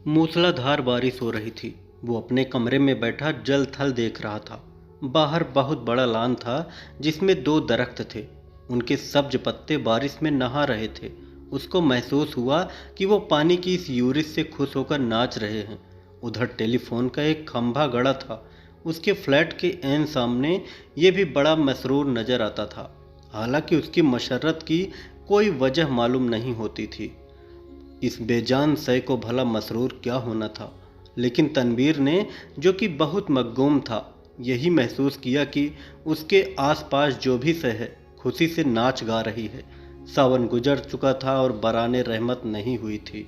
मूसलाधार बारिश हो रही थी। वो अपने कमरे में बैठा जल थल देख रहा था। बाहर बहुत बड़ा लान था जिसमें दो दरख्त थे। उनके सब्ज पत्ते बारिश में नहा रहे थे। उसको महसूस हुआ कि वो पानी की इस यूरिश से खुश होकर नाच रहे हैं। उधर टेलीफोन का एक खंभा गड़ा था। उसके फ्लैट के ऐन सामने ये भी बड़ा मसरूर नजर आता था। हालांकि उसकी मशर्रत की कोई वजह मालूम नहीं होती थी। इस बेजान शय को भला मसरूर क्या होना था। लेकिन तनवीर ने, जो कि बहुत मगूम था, यही महसूस किया कि उसके आसपास जो भी शय है खुशी से नाच गा रही है। सावन गुजर चुका था और बराने रहमत नहीं हुई थी।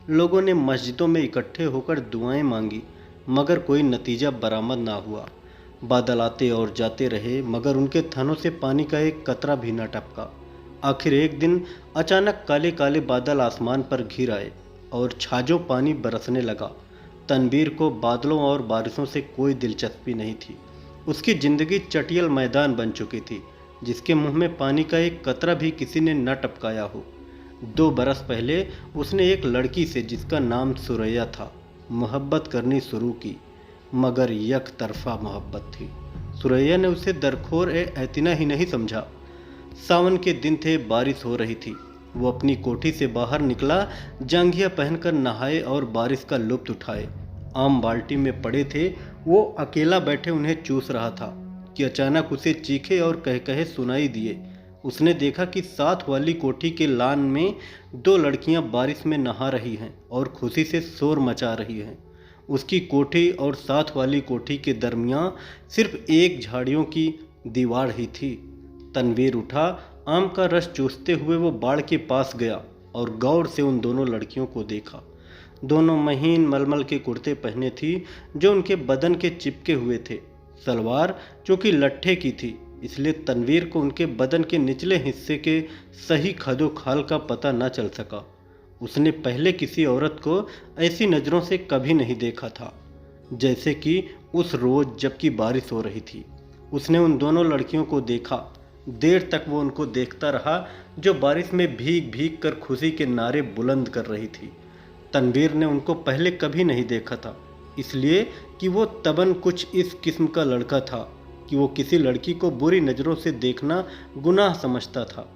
लोगों ने मस्जिदों में इकट्ठे होकर दुआएं मांगी, मगर कोई नतीजा बरामद ना हुआ। बादल आते और जाते रहे, मगर उनके थनों से पानी का एक कतरा भी न टपका। आखिर एक दिन अचानक काले काले बादल आसमान पर घिर आए और छाजों पानी बरसने लगा। तनवीर को बादलों और बारिशों से कोई दिलचस्पी नहीं थी। उसकी जिंदगी चटियल मैदान बन चुकी थी, जिसके मुंह में पानी का एक कतरा भी किसी ने न टपकाया हो। 2 बरस पहले उसने एक लड़की से, जिसका नाम सुरैया था, मोहब्बत करनी शुरू की, मगर यक तरफा मोहब्बत थी। सुरैया ने उसे दरखोर एतना ही नहीं समझा। सावन के दिन थे, बारिश हो रही थी। वो अपनी कोठी से बाहर निकला, जांघिया पहनकर नहाए और बारिश का लुत्फ उठाए। आम बाल्टी में पड़े थे, वो अकेला बैठे उन्हें चूस रहा था कि अचानक उसे चीखे और कहकहे सुनाई दिए। उसने देखा कि साथ वाली कोठी के लान में 2 लड़कियां बारिश में नहा रही हैं और खुशी से शोर मचा रही हैं। उसकी कोठी और साथ वाली कोठी के दरमियान सिर्फ एक झाड़ियों की दीवार ही थी। तनवीर उठा, आम का रस चूसते हुए वो बाड़ के पास गया और गौर से उन दोनों लड़कियों को देखा। दोनों महीन मलमल के कुर्ते पहने थी, जो उनके बदन के चिपके हुए थे। सलवार जो कि लट्ठे की थी, इसलिए तनवीर को उनके बदन के निचले हिस्से के सही खदोखाल का पता न चल सका। उसने पहले किसी औरत को ऐसी नज़रों से कभी नहीं देखा था, जैसे कि उस रोज़ जबकि बारिश हो रही थी। उसने उन दोनों लड़कियों को देखा। देर तक वो उनको देखता रहा, जो बारिश में भीग भीग कर खुशी के नारे बुलंद कर रही थी। तनवीर ने उनको पहले कभी नहीं देखा था, इसलिए कि वो तबन कुछ इस किस्म का लड़का था कि वो किसी लड़की को बुरी नज़रों से देखना गुनाह समझता था।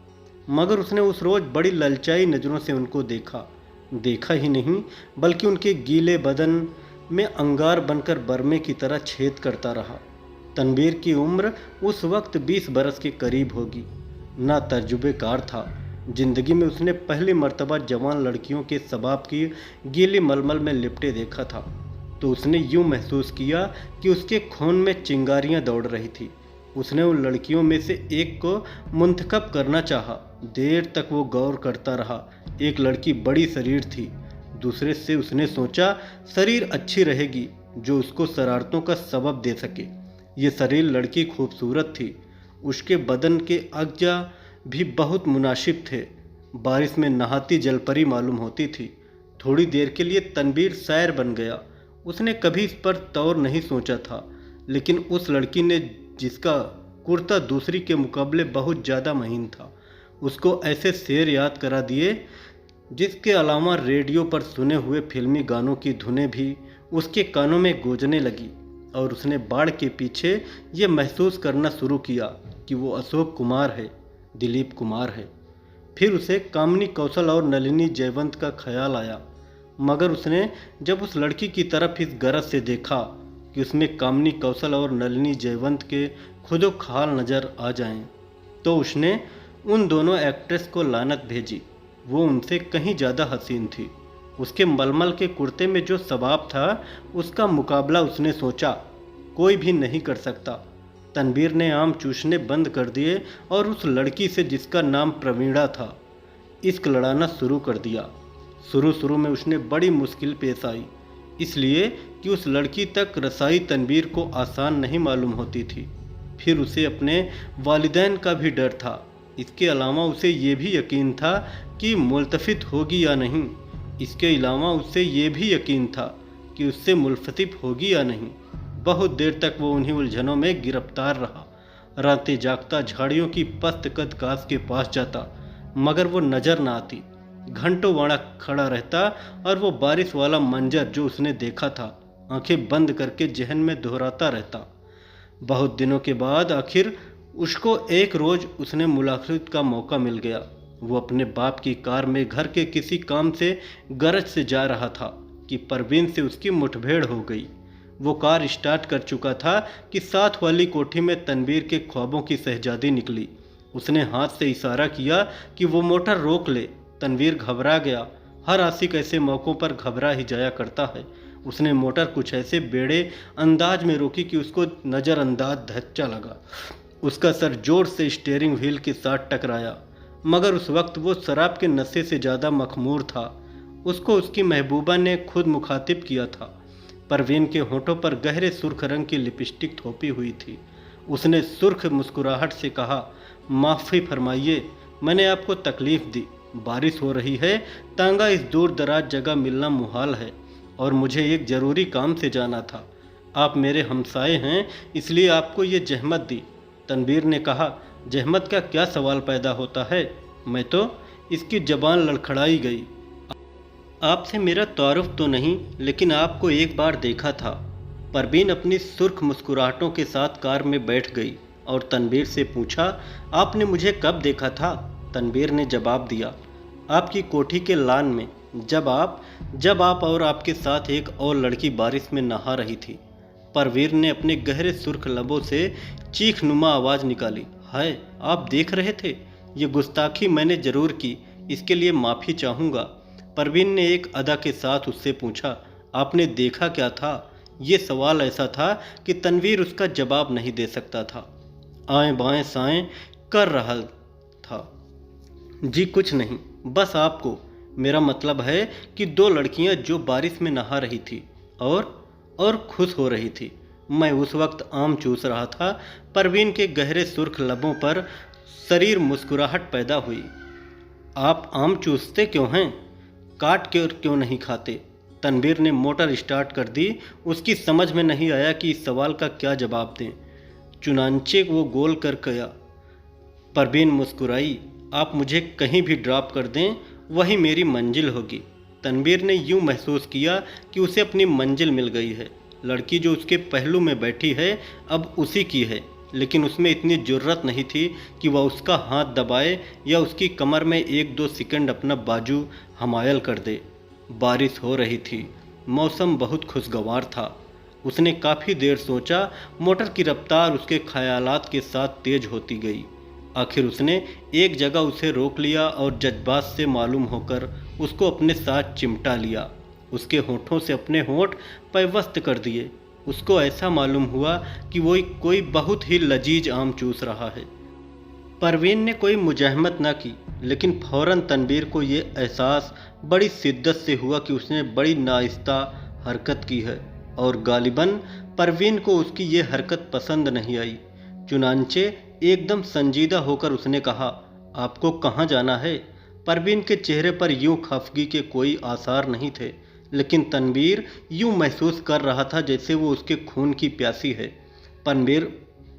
मगर उसने उस रोज़ बड़ी ललचाई नज़रों से उनको देखा ही नहीं, बल्कि उनके गीले बदन में अंगार बनकर बरमे की तरह छेद करता रहा। तनवीर की उम्र उस वक्त 20 बरस के करीब होगी। ना तजुर्बेकार था। जिंदगी में उसने पहली मर्तबा जवान लड़कियों के शबाब की गीली मलमल में लिपटे देखा था, तो उसने यूं महसूस किया कि उसके खून में चिंगारियां दौड़ रही थी। उसने उन लड़कियों में से एक को मुंतखब करना चाहा। देर तक वो गौर करता रहा। एक लड़की बड़ी शरीर थी। दूसरे से उसने सोचा शरीर अच्छी रहेगी, जो उसको शरारतों का सबब दे सके। ये शरीर लड़की खूबसूरत थी। उसके बदन के अज्जा भी बहुत मुनासिब थे। बारिश में नहाती जलपरी मालूम होती थी। थोड़ी देर के लिए तनवीर शायर बन गया। उसने कभी इस पर तौर नहीं सोचा था, लेकिन उस लड़की ने, जिसका कुर्ता दूसरी के मुकाबले बहुत ज़्यादा महीन था, उसको ऐसे शेर याद करा दिए जिसके अलावा रेडियो पर सुने हुए फिल्मी गानों की धुनें भी उसके कानों में गूंजने लगी। और उसने बाढ़ के पीछे ये महसूस करना शुरू किया कि वो अशोक कुमार है, दिलीप कुमार है। फिर उसे कामिनी कौशल और नलिनी जयवंत का ख्याल आया, मगर उसने जब उस लड़की की तरफ इस गरज से देखा कि उसमें कामिनी कौशल और नलिनी जयवंत के खुदो खाल नज़र आ जाएं, तो उसने उन दोनों एक्ट्रेस को लानत भेजी। वो उनसे कहीं ज़्यादा हसीन थी। उसके मलमल के कुर्ते में जो सबाब था, उसका मुकाबला उसने सोचा कोई भी नहीं कर सकता। तनवीर ने आम चूसने बंद कर दिए और उस लड़की से, जिसका नाम प्रवीणा था, इश्क लड़ाना शुरू कर दिया। शुरू में उसने बड़ी मुश्किल पेश आई, इसलिए कि उस लड़की तक रसाई तनवीर को आसान नहीं मालूम होती थी। फिर उसे अपने वालिदैन का भी डर था। इसके अलावा उसे ये भी यकीन था कि मुल्तफित होगी या नहीं। इसके अलावा उससे ये भी यकीन था कि उससे मुल्फतिफ होगी या नहीं। बहुत देर तक वो उन्हीं उलझनों में गिरफ्तार रहा। रातें जागता, झाड़ियों की पस्त कद कास के पास जाता, मगर वो नज़र न आती। घंटों वहाँ खड़ा रहता और वो बारिश वाला मंजर जो उसने देखा था आंखें बंद करके जहन में दोहराता रहता। बहुत दिनों के बाद आखिर उसको एक रोज़ उसने मुलाकात का मौका मिल गया। वो अपने बाप की कार में घर के किसी काम से गरज से जा रहा था कि परवीन से उसकी मुठभेड़ हो गई। वो कार स्टार्ट कर चुका था कि साथ वाली कोठी में तनवीर के ख्वाबों की शहजादी निकली। उसने हाथ से इशारा किया कि वो मोटर रोक ले। तनवीर घबरा गया। हर आशिक ऐसे मौक़ों पर घबरा ही जाया करता है। उसने मोटर कुछ ऐसे बेड़े अंदाज में रोकी कि उसको नज़रअंदाज धच्चा लगा। उसका सर जोर से स्टीयरिंग व्हील के साथ टकराया, मगर उस वक्त वो शराब के नशे से ज़्यादा मखमूर था। उसको उसकी महबूबा ने खुद मुखातिब किया था। परवीन के होठों पर गहरे सुर्ख रंग की लिपस्टिक थोपी हुई थी। उसने सुर्ख मुस्कुराहट से कहा, माफ़ी फरमाइए, मैंने आपको तकलीफ़ दी। बारिश हो रही है, तांगा इस दूर दराज जगह मिलना मुहाल है और मुझे एक ज़रूरी काम से जाना था। आप मेरे हमसाए हैं, इसलिए आपको ये जहमत दी। तनवीर ने कहा, जहमत का क्या सवाल पैदा होता है, मैं तो। इसकी ज़बान लड़खड़ाई गई। आपसे मेरा तारुफ तो नहीं, लेकिन आपको एक बार देखा था। परवीन अपनी सुर्ख मुस्कुराहटों के साथ कार में बैठ गई और तनवीर से पूछा, आपने मुझे कब देखा था? तनवीर ने जवाब दिया, आपकी कोठी के लान में, जब आप और आपके साथ एक और लड़की बारिश में नहा रही थी। परवीर ने अपने गहरे सुर्ख लबों से चीख नुमा आवाज़ निकाली, हाय, आप देख रहे थे? ये गुस्ताखी मैंने ज़रूर की, इसके लिए माफ़ी चाहूँगा। परवीन ने एक अदा के साथ उससे पूछा, आपने देखा क्या था? ये सवाल ऐसा था कि तनवीर उसका जवाब नहीं दे सकता था। आएँ बाएँ साएँ कर रहा था। जी कुछ नहीं, बस आपको। मेरा मतलब है कि दो लड़कियां जो बारिश में नहा रही थी और खुश हो रही थी। मैं उस वक्त आम चूस रहा था। परवीन के गहरे सुर्ख लबों पर शरीर मुस्कुराहट पैदा हुई। आप आम चूसते क्यों हैं? काट के और क्यों नहीं खाते? तनवीर ने मोटर स्टार्ट कर दी। उसकी समझ में नहीं आया कि इस सवाल का क्या जवाब दें। चुनांचे वो गोल कर गया। परवीन मुस्कुराई, आप मुझे कहीं भी ड्रॉप कर दें, वही मेरी मंजिल होगी। तनवीर ने यूं महसूस किया कि उसे अपनी मंजिल मिल गई है। लड़की जो उसके पहलू में बैठी है अब उसी की है, लेकिन उसमें इतनी जुर्रत नहीं थी कि वह उसका हाथ दबाए या उसकी कमर में एक दो सेकंड अपना बाजू हमायल कर दे। बारिश हो रही थी। मौसम बहुत खुशगवार था। उसने काफ़ी देर सोचा। मोटर की रफ्तार उसके ख्यालात के साथ तेज होती गई। आखिर उसने एक जगह उसे रोक लिया और जज्बात से मालूम होकर उसको अपने साथ चिमटा लिया। उसके होठों से अपने होंठ पैवस्त कर दिए। उसको ऐसा मालूम हुआ कि वो कोई बहुत ही लजीज आम चूस रहा है। परवीन ने कोई मुजाहमत न की, लेकिन फ़ौरन तनवीर को ये एहसास बड़ी शिद्दत से हुआ कि उसने बड़ी नाइस्ता हरकत की है और गालिबन परवीन को उसकी ये हरकत पसंद नहीं आई। चुनांचे एकदम संजीदा होकर उसने कहा, आपको कहाँ जाना है? परवीन के चेहरे पर यूं खफगी के कोई आसार नहीं थे, लेकिन तनवीर यूं महसूस कर रहा था जैसे वो उसके खून की प्यासी है।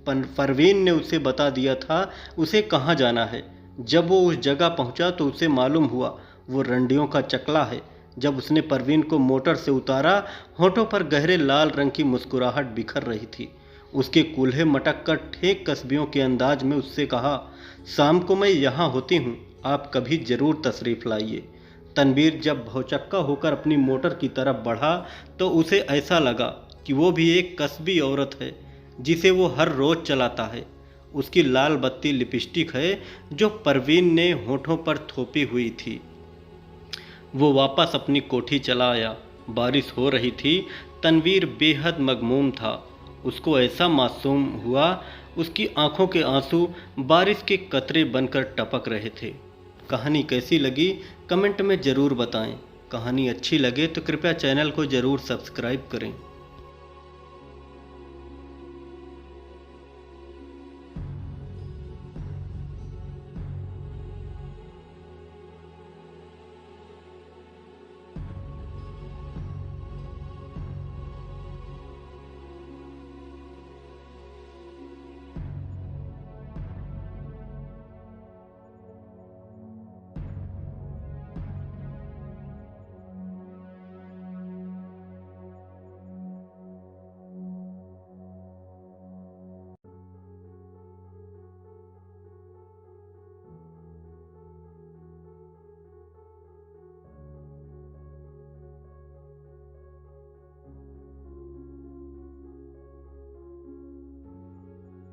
परवीन ने उसे बता दिया था उसे कहाँ जाना है। जब वो उस जगह पहुंचा तो उसे मालूम हुआ वो रंडियों का चकला है। जब उसने परवीन को मोटर से उतारा, होठों पर गहरे लाल रंग की मुस्कुराहट बिखर रही थी। उसके कूल्हे मटक कर ठेक कस्बियों के अंदाज में उससे कहा, शाम को मैं यहाँ होती हूँ, आप कभी ज़रूर तशरीफ़ लाइए। तनवीर जब भौचक्का होकर अपनी मोटर की तरफ बढ़ा तो उसे ऐसा लगा कि वो भी एक कस्बी औरत है जिसे वो हर रोज़ चलाता है। उसकी लाल बत्ती लिपस्टिक है जो परवीन ने होठों पर थोपी हुई थी। वो वापस अपनी कोठी चला आया। बारिश हो रही थी। तनवीर बेहद मगमूम था। उसको ऐसा मासूम हुआ, उसकी आंखों के आंसू बारिश के कतरे बनकर टपक रहे थे। कहानी कैसी लगी कमेंट में ज़रूर बताएं। कहानी अच्छी लगे तो कृपया चैनल को ज़रूर सब्सक्राइब करें।